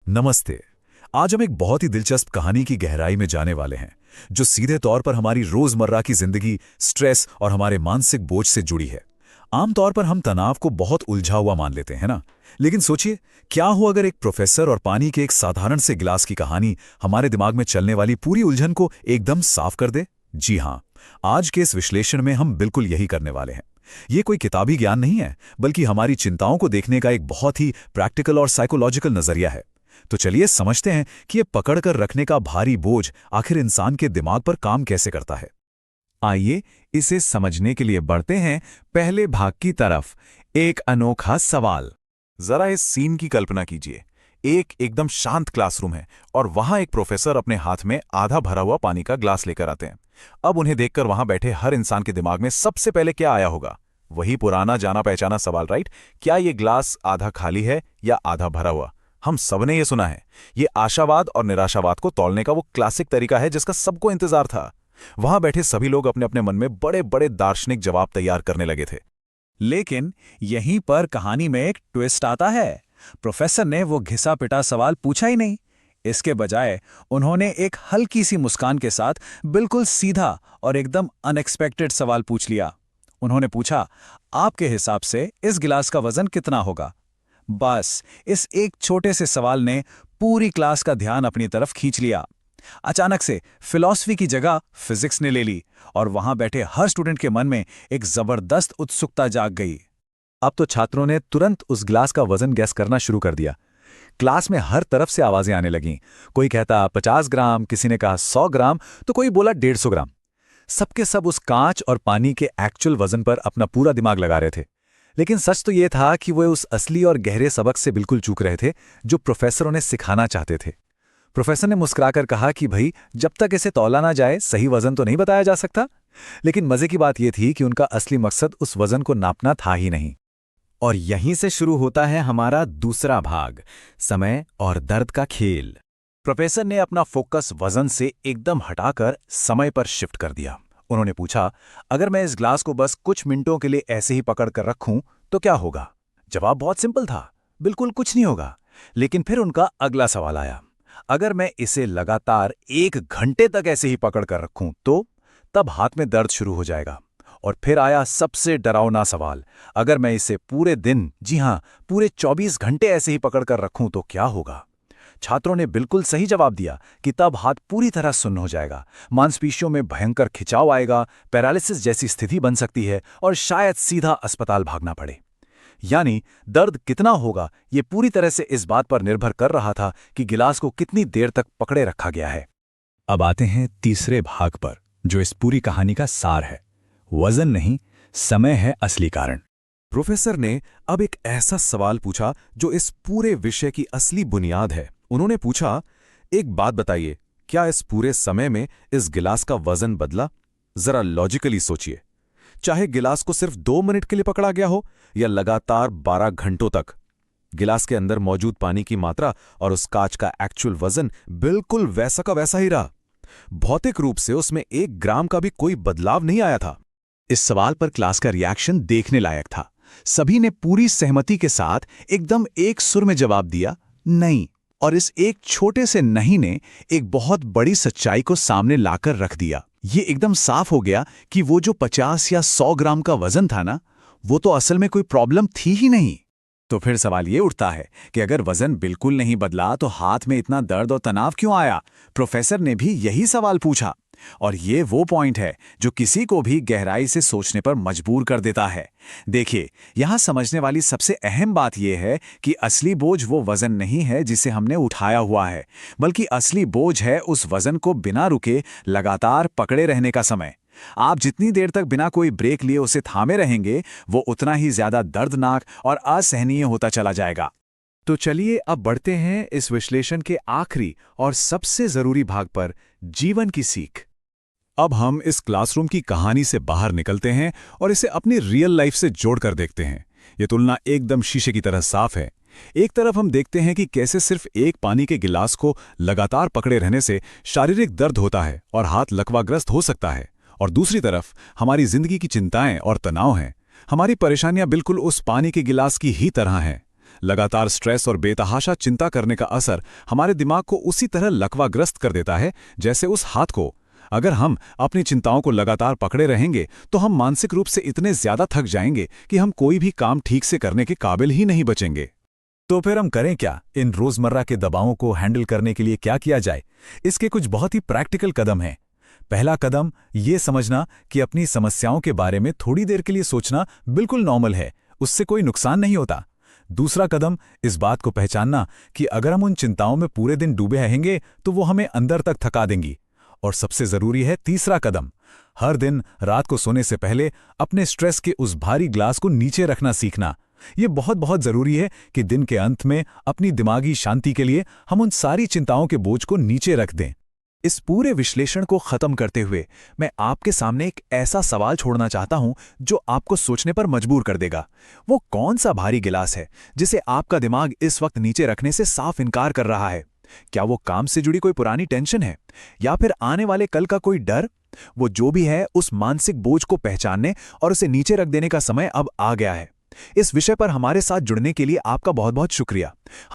नमस्ते। आज हम एक बहुत ही दिलचस्प कहानी की गहराई में जाने वाले हैं, जो सीधे तौर पर हमारी रोजमर्रा की जिंदगी, स्ट्रेस और हमारे मानसिक बोझ से जुड़ी है। आमतौर पर हम तनाव को बहुत उलझा हुआ मान लेते हैं ना, लेकिन सोचिए, क्या हो अगर एक प्रोफेसर और पानी के एक साधारण से गिलास की कहानी हमारे दिमाग में चलने वाली पूरी उलझन को एकदम साफ कर दे। जी हाँ, आज के इस विश्लेषण में हम बिल्कुल यही करने वाले हैं। ये कोई किताबी ज्ञान नहीं है, बल्कि हमारी चिंताओं को देखने का एक बहुत ही प्रैक्टिकल और साइकोलॉजिकल नजरिया है। तो चलिए समझते हैं कि ये पकड़कर रखने का भारी बोझ आखिर इंसान के दिमाग पर काम कैसे करता है। आइए इसे समझने के लिए बढ़ते हैं पहले भाग की तरफ। एक अनोखा सवाल। जरा इस सीन की कल्पना कीजिए। एक एकदम शांत क्लासरूम है और वहां एक प्रोफेसर अपने हाथ में आधा भरा हुआ पानी का ग्लास लेकर आते हैं। अब उन्हें देखकर वहां बैठे हर इंसान के दिमाग में सबसे पहले क्या आया होगा? वही पुराना जाना पहचाना सवाल, राइट? क्या ये ग्लास आधा खाली है या आधा भरा हुआ? हम सबने ये सुना है। ये आशावाद और निराशावाद को तौलने का वो क्लासिक तरीका है जिसका सबको इंतजार था। वहां बैठे सभी लोग अपने अपने मन में बड़े बड़े दार्शनिक जवाब तैयार करने लगे थे। लेकिन यहीं पर कहानी में एक ट्विस्ट आता है। प्रोफेसर ने वो घिसा पिटा सवाल पूछा ही नहीं। इसके बजाय उन्होंने एक हल्की सी मुस्कान के साथ बिल्कुल सीधा और एकदम अनएक्सपेक्टेड सवाल पूछ लिया। उन्होंने पूछा, आपके हिसाब से इस गिलास का वजन कितना होगा? बस इस एक छोटे से सवाल ने पूरी क्लास का ध्यान अपनी तरफ खींच लिया। अचानक से फिलॉसफी की जगह फिजिक्स ने ले ली और वहां बैठे हर स्टूडेंट के मन में एक जबरदस्त उत्सुकता जाग गई। अब तो छात्रों ने तुरंत उस ग्लास का वजन गैस करना शुरू कर दिया। क्लास में हर तरफ से आवाजें आने लगीं। कोई कहता 50 ग्राम, किसी ने कहा 100 ग्राम, तो कोई बोला 150 ग्राम। सबके सब उस कांच और पानी के एक्चुअल वजन पर अपना पूरा दिमाग लगा रहे थे। लेकिन सच तो यह था कि वे उस असली और गहरे सबक से बिल्कुल चूक रहे थे जो प्रोफेसरों ने सिखाना चाहते थे। प्रोफेसर ने मुस्कुराकर कहा कि भाई, जब तक इसे तौला ना जाए सही वजन तो नहीं बताया जा सकता। लेकिन मजे की बात यह थी कि उनका असली मकसद उस वजन को नापना था ही नहीं। और यहीं से शुरू होता है हमारा दूसरा भाग, समय और दर्द का खेल। प्रोफेसर ने अपना फोकस वजन से एकदम हटाकर समय पर शिफ्ट कर दिया। उन्होंने पूछा, अगर मैं इस ग्लास को बस कुछ मिनटों के लिए ऐसे ही पकड़ कर रखूं तो क्या होगा? जवाब बहुत सिंपल था, बिल्कुल कुछ नहीं होगा। लेकिन फिर उनका अगला सवाल आया, अगर मैं इसे लगातार 1 घंटे तक ऐसे ही पकड़ कर रखूं तो? तब हाथ में दर्द शुरू हो जाएगा। और फिर आया सबसे डरावना सवाल, अगर मैं इसे पूरे दिन, जी हां, पूरे 24 घंटे ऐसे ही पकड़ कर रखूं तो क्या होगा? छात्रों ने बिल्कुल सही जवाब दिया कि तब हाथ पूरी तरह सुन्न हो जाएगा, मांसपेशियों में भयंकर खिंचाव आएगा, पैरालिसिस जैसी स्थिति बन सकती है और शायद सीधा अस्पताल भागना पड़े। यानी दर्द कितना होगा ये पूरी तरह से इस बात पर निर्भर कर रहा था कि गिलास को कितनी देर तक पकड़े रखा गया है। अब आते हैं तीसरे भाग पर, जो इस पूरी कहानी का सार है। वजन नहीं, समय है असली कारण। प्रोफेसर ने अब एक ऐसा सवाल पूछा जो इस पूरे विषय की असली बुनियाद है। उन्होंने पूछा, एक बात बताइए, क्या इस पूरे समय में इस गिलास का वजन बदला? जरा लॉजिकली सोचिए। चाहे गिलास को सिर्फ 2 मिनट के लिए पकड़ा गया हो या लगातार 12 घंटों तक, गिलास के अंदर मौजूद पानी की मात्रा और उस कांच का एक्चुअल वजन बिल्कुल वैसा का वैसा ही रहा। भौतिक रूप से उसमें 1 ग्राम का भी कोई बदलाव नहीं आया था। इस सवाल पर क्लास का रिएक्शन देखने लायक था। सभी ने पूरी सहमति के साथ एकदम एक सुर में जवाब दिया, नहीं। और इस एक छोटे से नहीं ने एक बहुत बड़ी सच्चाई को सामने लाकर रख दिया। ये एकदम साफ हो गया कि वो जो 50 या 100 ग्राम का वजन था ना, वो तो असल में कोई प्रॉब्लम थी ही नहीं। तो फिर सवाल ये उठता है कि अगर वजन बिल्कुल नहीं बदला तो हाथ में इतना दर्द और तनाव क्यों आया? प्रोफेसर ने भी यही सवाल पूछा। और ये वो पॉइंट है जो किसी को भी गहराई से सोचने पर मजबूर कर देता है। देखिए, यहां समझने वाली सबसे अहम बात यह है कि असली बोझ वो वजन नहीं है जिसे हमने उठाया हुआ है, बल्कि असली बोझ है उस वजन को बिना रुके लगातार पकड़े रहने का समय। आप जितनी देर तक बिना कोई ब्रेक लिए उसे थामे रहेंगे, वो उतना ही ज्यादा दर्दनाक और असहनीय होता चला जाएगा। तो चलिए अब बढ़ते हैं इस विश्लेषण के आखिरी और सबसे जरूरी भाग पर, जीवन की सीख। अब हम इस क्लासरूम की कहानी से बाहर निकलते हैं और इसे अपनी रियल लाइफ से जोड़कर देखते हैं। ये तुलना एकदम शीशे की तरह साफ है। एक तरफ हम देखते हैं कि कैसे सिर्फ एक पानी के गिलास को लगातार पकड़े रहने से शारीरिक दर्द होता है और हाथ लकवाग्रस्त हो सकता है, और दूसरी तरफ हमारी जिंदगी की चिंताएं और तनाव हैं। हमारी परेशानियां बिल्कुल उस पानी के गिलास की ही तरह हैं। लगातार स्ट्रेस और बेतहाशा चिंता करने का असर हमारे दिमाग को उसी तरह लकवाग्रस्त कर देता है जैसे उस हाथ को। अगर हम अपनी चिंताओं को लगातार पकड़े रहेंगे तो हम मानसिक रूप से इतने ज्यादा थक जाएंगे कि हम कोई भी काम ठीक से करने के काबिल ही नहीं बचेंगे। तो फिर हम करें क्या? इन रोजमर्रा के दबावों को हैंडल करने के लिए क्या किया जाए? इसके कुछ बहुत ही प्रैक्टिकल कदम हैं। पहला कदम ये समझना कि अपनी समस्याओं के बारे में थोड़ी देर के लिए सोचना बिल्कुल नॉर्मल है, उससे कोई नुकसान नहीं होता। दूसरा कदम इस बात को पहचानना कि अगर हम उन चिंताओं में पूरे दिन डूबे रहेंगे तो वो हमें अंदर तक थका देंगी। और सबसे जरूरी है तीसरा कदम, हर दिन रात को सोने से पहले अपने स्ट्रेस के उस भारी ग्लास को नीचे रखना सीखना। ये बहुत बहुत जरूरी है कि दिन के अंत में अपनी दिमागी शांति के लिए हम उन सारी चिंताओं के बोझ को नीचे रख दें। इस पूरे विश्लेषण को खत्म करते हुए मैं आपके सामने एक ऐसा सवाल छोड़ना चाहता हूं जो आपको सोचने पर मजबूर कर देगा। वो कौन सा भारी गिलास है जिसे आपका दिमाग इस वक्त नीचे रखने से साफ इनकार कर रहा है? क्या वो काम से जुड़ी कोई पुरानी टेंशन है, या फिर आने वाले कल का कोई डर? वो जो भी है, उस मानसिक बोझ को पहचानने और उसे नीचे रख देने का समय अब आ गया है। इस विषय पर हमारे साथ जुड़ने के लिए आपका बहुत बहुत शुक्रिया।